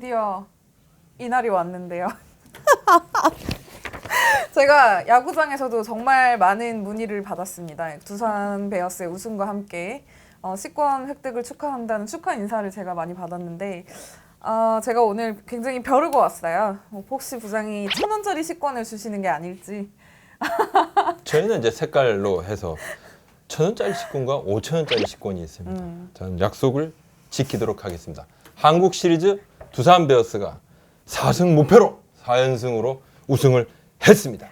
드디어 이날이 왔는데요. 제가 야구장에서도 정말 많은 문의를 받았습니다. 두산 베어스의 우승과 함께 시권 획득을 축하한다는 축하 인사를 제가 많이 받았는데 제가 오늘 굉장히 벼르고 왔어요. 혹시 부장이 1,000원짜리 시권을 주시는 게 아닐지. 저희는 이제 색깔로 해서 1,000원짜리 식권과 5,000원짜리 식권이 있습니다. 저는 약속을 지키도록 하겠습니다. 한국 시리즈 두산 베어스가 4승 무패로 4연승으로 우승을 했습니다.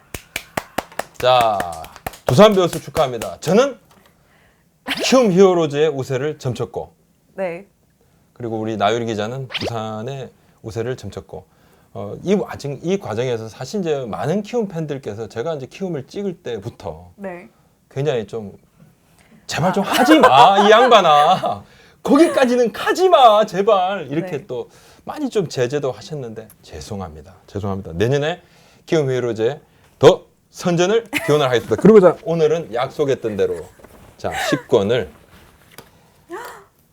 자, 두산 베어스 축하합니다. 저는 키움 히어로즈의 우세를 점쳤고, 네. 그리고 우리 나유리 기자는 두산의 우세를 점쳤고, 이 과정에서 사실 이제 많은 키움 팬들께서 제가 이제 키움을 찍을 때부터 네. 굉장히 좀 제발 좀 하지 마, 이 양반아. 거기까지는 가지 마, 제발. 이렇게 네. 또 많이 좀 제재도 하셨는데 죄송합니다. 내년에 키움 히어로즈에 더 선전을 기원을 하겠습니다. 그리고 자, 오늘은 약속했던 대로 자, 식권을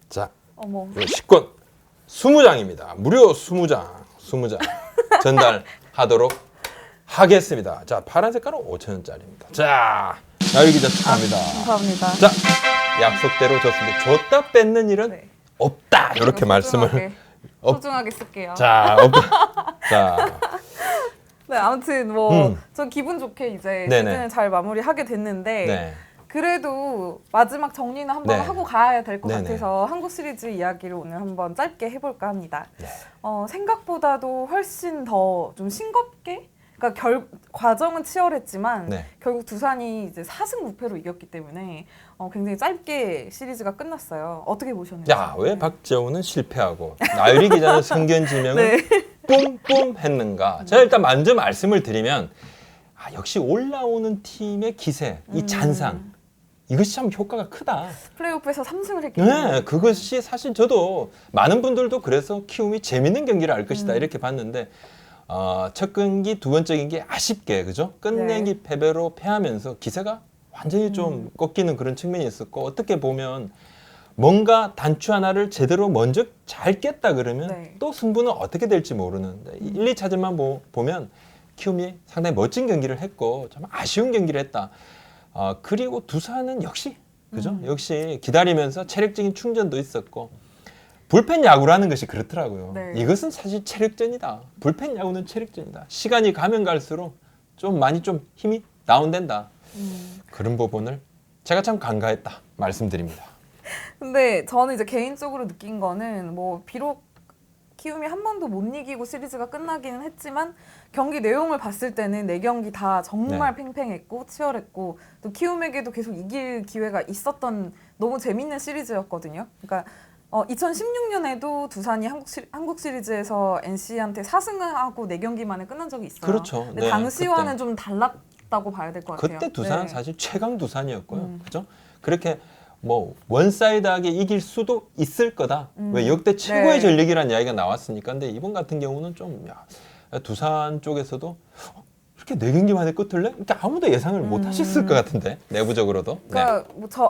자, 어머. 식권 20장입니다. 무려 20장 전달하도록 하겠습니다. 자, 파란 색깔은 5,000원짜리입니다. 자, 나유리 기자 축하합니다. 감사합니다. 자, 약속대로 줬습니다. 줬다 뺏는 일은 네. 없다. 이렇게 말씀을 소중하게 쓸게요. 자, 없다. 자, 네, 아무튼 전 기분 좋게 이제 네네. 시즌을 잘 마무리하게 됐는데 네. 그래도 마지막 정리는 한번 네. 하고 가야 될 것 네네. 같아서 한국 시리즈 이야기를 오늘 한번 짧게 해볼까 합니다. 네. 생각보다도 훨씬 더 좀 싱겁게, 그러니까 과정은 치열했지만 네. 결국 두산이 이제 4승 무패로 이겼기 때문에 굉장히 짧게 시리즈가 끝났어요. 어떻게 보셨는지? 야, 왜 박재호는 실패하고 나유리 기자는 성견 지명을 뿜뿜 했는가? 제가 일단 먼저 말씀을 드리면 역시 올라오는 팀의 기세, 이 잔상 이것이 참 효과가 크다. 플레이오프에서 3승을 했기 때문에. 네, 그것이 사실 저도 많은 분들도 그래서 키움이 재밌는 경기를 할 것이다 이렇게 봤는데 첫 경기, 두 번째 경기 아쉽게 그죠? 끝내기 패배로 패하면서 기세가 완전히 좀 꺾이는 그런 측면이 있었고 어떻게 보면 뭔가 단추 하나를 제대로 먼저 잘 깼다 그러면 또 승부는 어떻게 될지 모르는 1, 2차전만 보면 키움이 상당히 멋진 경기를 했고 좀 아쉬운 경기를 했다. 그리고 두산은 역시 그죠? 역시 기다리면서 체력적인 충전도 있었고 불펜 야구라는 것이 그렇더라고요. 네. 이것은 사실 체력전이다. 불펜 야구는 체력전이다. 시간이 가면 갈수록 좀 많이 좀 힘이 다운된다. 그런 부분을 제가 참 간과했다 말씀드립니다. 근데 저는 이제 개인적으로 느낀 거는 비록 키움이 한 번도 못 이기고 시리즈가 끝나기는 했지만 경기 내용을 봤을 때는 4경기 다 정말 팽팽했고 치열했고 또 키움에게도 계속 이길 기회가 있었던 너무 재밌는 시리즈였거든요. 그러니까 2016년에도 두산이 한국 시리즈에서 NC한테 4승을 하고 4경기 만에 끝난 적이 있어요. 그렇죠. 근데 네, 당시와는 좀 달랐다고 봐야 될 것 같아요. 그때 두산은 사실 최강 두산이었고요. 그죠? 그렇게 원사이드하게 이길 수도 있을 거다. 왜 역대 최고의 전력이라는 이야기가 나왔으니까. 근데 이번 같은 경우는 좀 두산 쪽에서도 이렇게 4경기 만에 끝을 내? 그러니까 아무도 예상을 못 하셨을 것 같은데 내부적으로도. 그러니까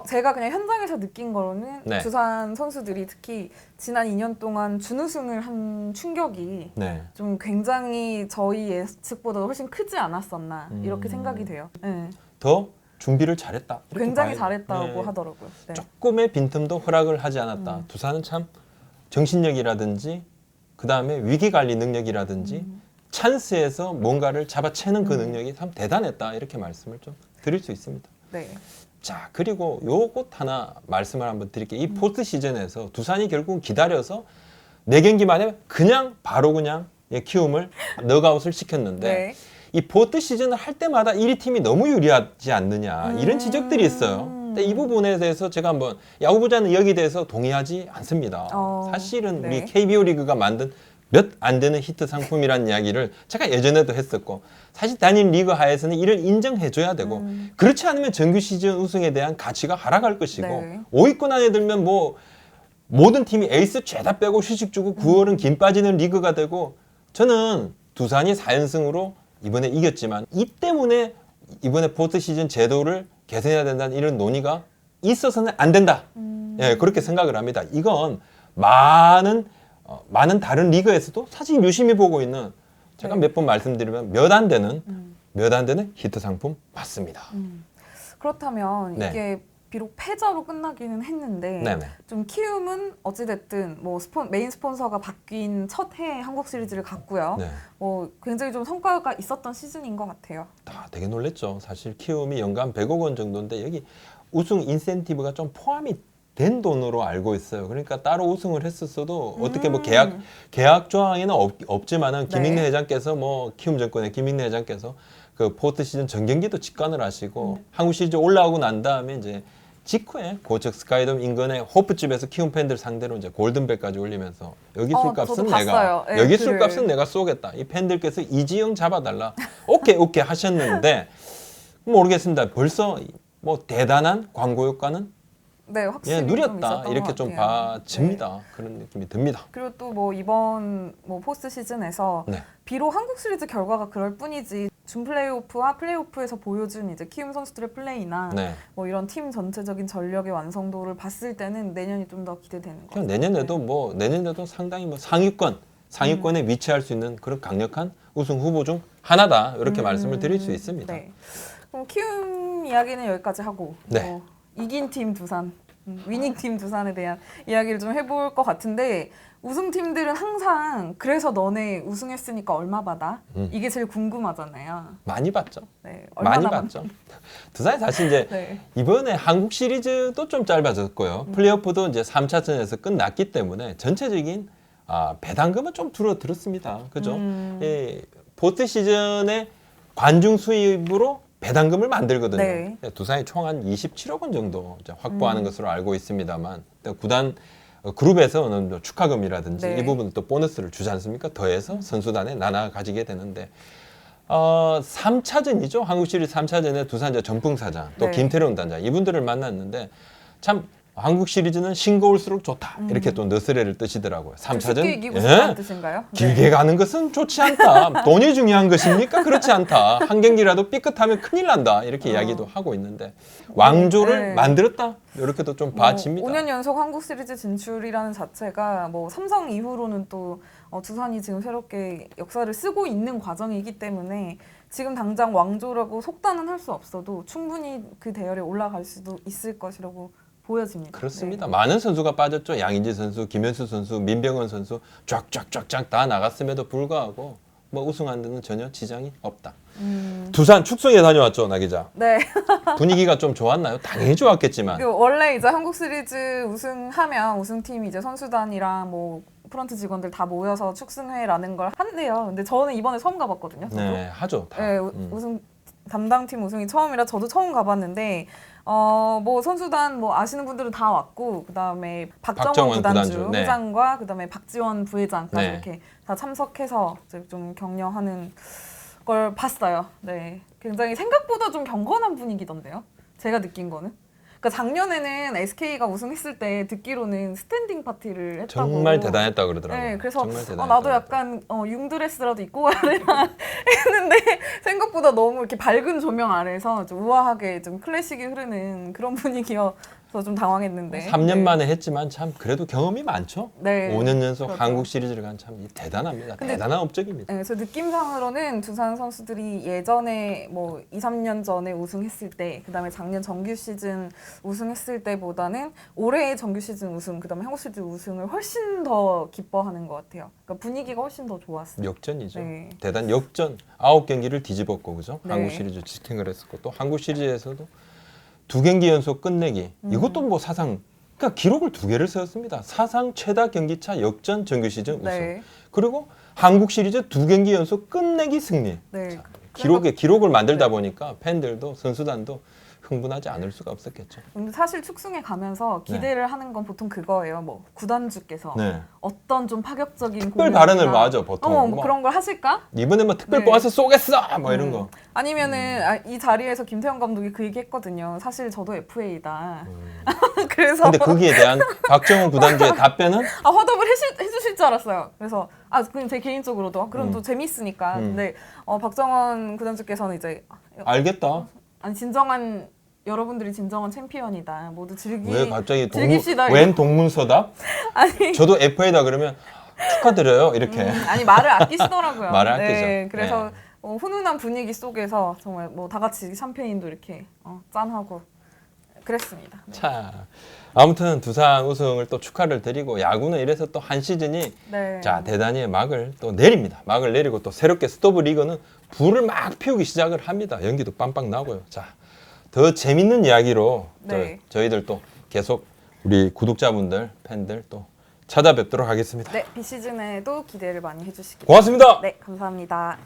제가 그냥 현장에서 느낀 거로는 두산 선수들이 특히 지난 2년 동안 준우승을 한 충격이 좀 굉장히 저희 예측보다 훨씬 크지 않았었나 이렇게 생각이 돼요. 더 준비를 잘했다. 굉장히 잘했다고 하더라고요. 조금의 빈틈도 허락을 하지 않았다. 두산은 참 정신력이라든지 그 다음에 위기관리 능력이라든지 찬스에서 뭔가를 잡아채는 그 능력이 참 대단했다. 이렇게 말씀을 좀 드릴 수 있습니다. 네. 자, 그리고 요것 하나 말씀을 한번 드릴게요. 이 포스트 시즌에서 두산이 결국 기다려서 4경기 만에 바로 키움을 넉아웃을 시켰는데 이 포스트 시즌을 할 때마다 1위 팀이 너무 유리하지 않느냐 이런 지적들이 있어요. 근데 이 부분에 대해서 제가 한번 야구부자는 여기에 대해서 동의하지 않습니다. 사실은 우리 KBO 리그가 만든 몇 안 되는 히트 상품이라는 이야기를 제가 예전에도 했었고 사실 단일 리그 하에서는 이를 인정해줘야 되고 그렇지 않으면 정규 시즌 우승에 대한 가치가 하락할 것이고 5위권 안에 들면 모든 팀이 에이스 죄다 빼고 휴식 주고 9월은 긴 빠지는 리그가 되고 저는 두산이 4연승으로 이번에 이겼지만 이 때문에 이번에 포스트 시즌 제도를 개선해야 된다는 이런 논의가 있어서는 안 된다. 그렇게 생각을 합니다. 이건 많은 많은 다른 리그에서도 사실 유심히 보고 있는 제가 네. 몇 번 말씀드리면 몇 안 되는 히트 상품 맞습니다. 그렇다면 네. 이게 비록 패자로 끝나기는 했는데 네네. 좀 키움은 어찌됐든 뭐 메인 스폰서가 바뀐 첫 해에 한국 시리즈를 갔고요. 네. 뭐 굉장히 좀 성과가 있었던 시즌인 것 같아요. 다 되게 놀랬죠. 사실 키움이 연간 100억 원 정도인데 여기 우승 인센티브가 좀 포함이 된 돈으로 알고 있어요. 그러니까 따로 우승을 했었어도 어떻게 뭐 계약 조항에는 없지만은 김익래 네. 회장께서 뭐 키움증권의 김익래 회장께서 그 포스트 시즌 전 경기도 직관을 하시고 한국 시리즈 올라오고 난 다음에 이제 직후에 고척 스카이돔 인근의 호프집에서 키움 팬들 상대로 이제 골든벨까지 올리면서 여기 술값은 저도 내가 봤어요. 네, 여기 글을. 술값은 내가 쏘겠다. 이 팬들께서 이지영 잡아달라. 오케이 하셨는데 모르겠습니다. 벌써 뭐 대단한 광고 효과는 네, 확실히 좀 누렸다 있었던 이렇게 것 좀 같아요. 봐집니다. 네. 그런 느낌이 듭니다. 그리고 또 뭐 이번 뭐 포스트 시즌에서 네. 비록 한국 시리즈 결과가 그럴 뿐이지 준 플레이오프와 플레이오프에서 보여준 이제 키움 선수들의 플레이나 네. 뭐 이런 팀 전체적인 전력의 완성도를 봤을 때는 내년이 좀 더 기대되는 것 그냥 같아요. 내년에도 상당히 뭐 상위권에 위치할 수 있는 그런 강력한 우승 후보 중 하나다 이렇게 말씀을 드릴 수 있습니다. 네. 그럼 키움 이야기는 여기까지 하고 네. 뭐 이긴 팀 두산, 위닝 팀 두산에 대한 이야기를 좀 해볼 것 같은데 우승팀들은 항상 그래서 너네 우승했으니까 얼마 받아? 이게 제일 궁금하잖아요. 많이 봤죠. 네, 많이 얼마나 봤죠. 두산이 사실 이제 네. 이번에 한국 시리즈도 좀 짧아졌고요. 플레이오프도 이제 3차전에서 끝났기 때문에 전체적인 배당금은 좀 줄어들었습니다. 그죠? 이 포스트 시즌에 관중 수입으로 배당금을 만들거든요. 네. 두산이 총 한 27억 원 정도 이제 확보하는 것으로 알고 있습니다만 구단 그룹에서는 축하금이라든지 네. 이 부분 또 보너스를 주지 않습니까? 더해서 선수단에 나눠 가지게 되는데 3차전이죠. 한국 시리즈 3차전에 두산 이제 전풍 사장 또 네. 김태룡 단장 이분들을 만났는데 참 한국 시리즈는 싱거울수록 좋다 이렇게 또 너스레를 뜨시더라고요. 3차전 쉽게 이기고 싶다는 뜻인가요? 길게 네. 가는 것은 좋지 않다. 돈이 중요한 것입니까? 그렇지 않다. 한 경기라도 삐끗하면 큰일 난다. 이렇게 이야기도 하고 있는데 왕조를 네. 만들었다. 이렇게도 좀 봐집니다. 5년 연속 한국 시리즈 진출이라는 자체가 뭐 삼성 이후로는 또 두산이 지금 새롭게 역사를 쓰고 있는 과정이기 때문에 지금 당장 왕조라고 속단은 할 수 없어도 충분히 그 대열에 올라갈 수도 있을 것이라고 보여집니다. 그렇습니다. 네. 많은 선수가 빠졌죠. 양의지 선수, 김현수 선수, 민병헌 선수 쫙쫙쫙쫙 다 나갔음에도 불구하고 뭐 우승하는 데는 전혀 지장이 없다. 두산 축소에 다녀왔죠, 나 기자. 네. 분위기가 좀 좋았나요? 당연히 좋았겠지만. 원래 이제 한국 시리즈 우승하면 우승팀이 이제 선수단이랑 뭐 프런트 직원들 다 모여서 축승회라는 걸 한대요. 근데 저는 이번에 처음 가봤거든요. 저도. 네, 하죠. 다. 네, 우승 담당팀 우승이 처음이라 저도 처음 가봤는데 뭐 선수단 뭐 아시는 분들은 다 왔고 그다음에 박정원 구단주 네. 회장과 그다음에 박지원 부회장까지 네. 이렇게 다 참석해서 이제 좀 격려하는 걸 봤어요. 네, 굉장히 생각보다 좀 경건한 분위기던데요. 제가 느낀 거는. 그러니까 작년에는 SK가 우승했을 때 듣기로는 스탠딩 파티를 했다고. 정말 대단했다 그러더라고요. 네, 그래서 정말 대단했다 나도 약간 융드레스라도 입고 가야 되나 했는데 생각보다 너무 이렇게 밝은 조명 아래서 좀 우아하게 좀 클래식이 흐르는 그런 분위기여서 좀 당황했는데. 3년 네. 만에 했지만 참 그래도 경험이 많죠. 네. 5년 연속 그렇죠. 한국 시리즈를 간 참 대단합니다. 근데- 대단한 업적입니다. 네, 그래서 느낌상으로는 두산 선수들이 예전에 뭐 2, 3년 전에 우승했을 때, 그다음에 작년 정규 시즌 우승했을 때보다는 올해의 정규 시즌 우승, 그다음에 한국 시리즈 우승을 훨씬 더 기뻐하는 것 같아요. 그러니까 분위기가 훨씬 더 좋았어요. 역전이죠. 네. 대단 역전 9경기를 뒤집었고 그죠? 네. 한국 시리즈 지탱을 했었고 또 한국 시리즈에서도 2경기 연속 끝내기. 이것도 뭐 사상 그러니까 기록을 2개를 세웠습니다. 사상 최다 경기차 역전 정규 시즌 우승. 네. 그리고 한국 시리즈 2경기 연속 끝내기 승리. 네. 기록을 만들다 보니까 팬들도 선수단도 흥분하지 않을 수가 없었겠죠. 근데 사실 축승에 가면서 기대를 하는 건 보통 그거예요. 뭐 구단주께서 네. 어떤 좀 파격적인 특별 공격이나- 발언을 뭐 하죠, 보통. 뭐 뭐. 그런 걸 하실까? 이번에 뭐 특별 네. 뽑아서 쏘겠어 뭐 이런 거. 아니면은 이 자리에서 김태형 감독이 그 얘기했거든요. 사실 저도 FA다. 그래서 근데 거기에 대한 박정훈 구단주의 답변은 화답을 해주실 줄 알았어요. 그래서 그럼 제 개인적으로도 그럼 또 재밌으니까. 근데 박정원 구단주께서는 이제 알겠다. 아니 진정한 여러분들이 진정한 챔피언이다. 모두 왜 갑자기 즐깁시다. 웬 동문서답? 아니 저도 FA다 그러면 축하드려요 이렇게. 아니 말을 아끼시더라고요. 말을 아끼죠. 네, 그래서 네. 훈훈한 분위기 속에서 정말 뭐 다 같이 샴페인도 이렇게 짠하고 그랬습니다. 네. 자, 아무튼 두산 우승을 또 축하를 드리고 야구는 이래서 또 한 시즌이 네. 자 대단히 막을 또 내립니다. 막을 내리고 또 새롭게 스토브 리그는 불을 막 피우기 시작을 합니다. 연기도 빵빵 나고요. 자, 더 재밌는 이야기로 네. 저희들 또 계속 우리 구독자분들, 팬들 또 찾아뵙도록 하겠습니다. 네, 비시즌에도 기대를 많이 해주시기 고맙습니다. 네, 감사합니다.